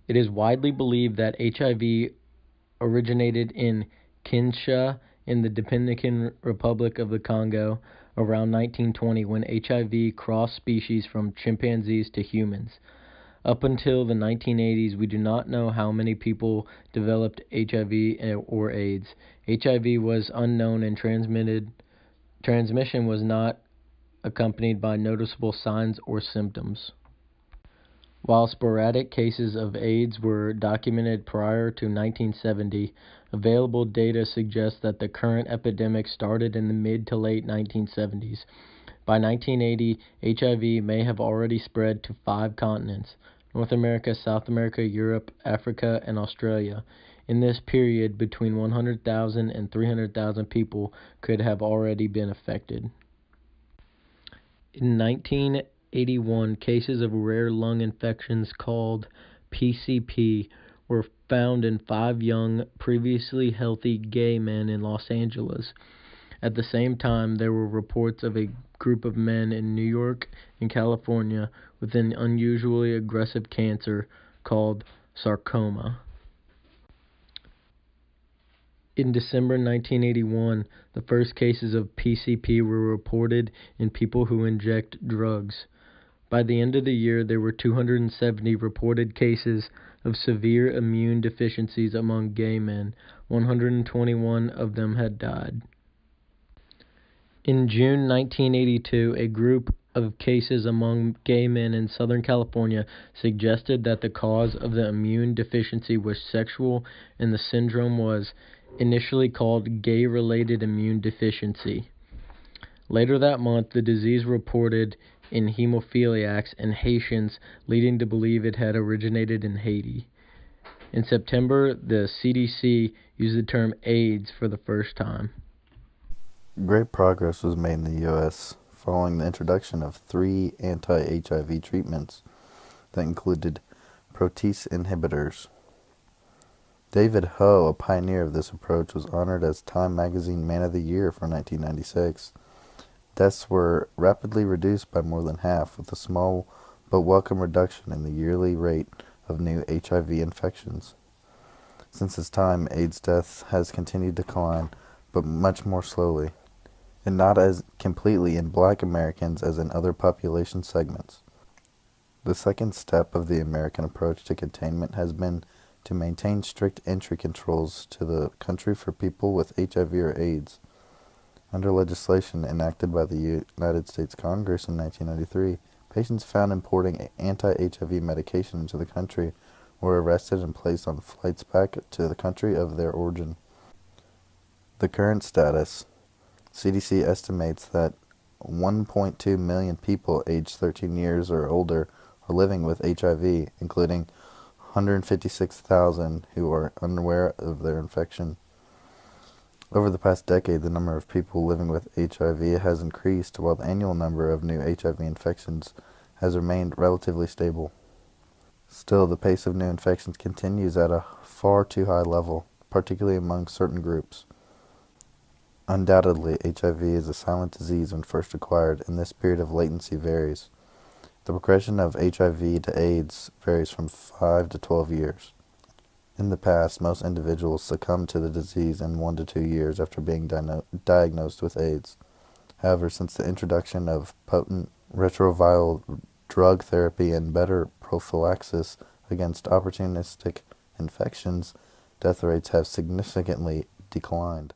It is widely believed that HIV originated in Kinshasa in the Dominican Republic of the Congo around 1920 when HIV crossed species from chimpanzees to humans. Up until the 1980s, we do not know how many people developed HIV or AIDS. HIV was unknown and transmission was not accompanied by noticeable signs or symptoms. While sporadic cases of AIDS were documented prior to 1970, available data suggests that the current epidemic started in the mid to late 1970s. By 1980, HIV may have already spread to 5 continents: North America, South America, Europe, Africa, and Australia. In this period, between 100,000 and 300,000 people could have already been affected. In 1981, cases of rare lung infections called PCP were found in 5 young, previously healthy gay men in Los Angeles. At the same time, there were reports of a group of men in New York and California with an unusually aggressive cancer called sarcoma. In December 1981, the first cases of PCP were reported in people who inject drugs. By the end of the year, there were 270 reported cases of severe immune deficiencies among gay men. 121 of them had died. In June 1982, a group of cases among gay men in Southern California suggested that the cause of the immune deficiency was sexual, and the syndrome was initially called gay-related immune deficiency. Later that month, the disease reported in hemophiliacs and Haitians, leading to believe it had originated in Haiti. In September, the CDC used the term AIDS for the first time. Great progress was made in the U.S. following the introduction of 3 anti-HIV treatments that included protease inhibitors. David Ho, a pioneer of this approach, was honored as Time Magazine Man of the Year for 1996. Deaths were rapidly reduced by more than half, with a small but welcome reduction in the yearly rate of new HIV infections. Since this time, AIDS death has continued to decline, but much more slowly, and not as completely in Black Americans as in other population segments. The second step of the American approach to containment has been to maintain strict entry controls to the country for people with HIV or AIDS. Under legislation enacted by the United States Congress in 1993, patients found importing anti-HIV medication into the country were arrested and placed on flights back to the country of their origin. The current status: CDC estimates that 1.2 million people aged 13 years or older are living with HIV, including 156,000 who are unaware of their infection. Over the past decade, the number of people living with HIV has increased, while the annual number of new HIV infections has remained relatively stable. Still, the pace of new infections continues at a far too high level, particularly among certain groups. Undoubtedly, HIV is a silent disease when first acquired, and this period of latency varies. The progression of HIV to AIDS varies from 5 to 12 years. In the past, most individuals succumb to the disease in 1 to 2 years after being diagnosed with AIDS. However, since the introduction of potent retroviral drug therapy and better prophylaxis against opportunistic infections, death rates have significantly declined.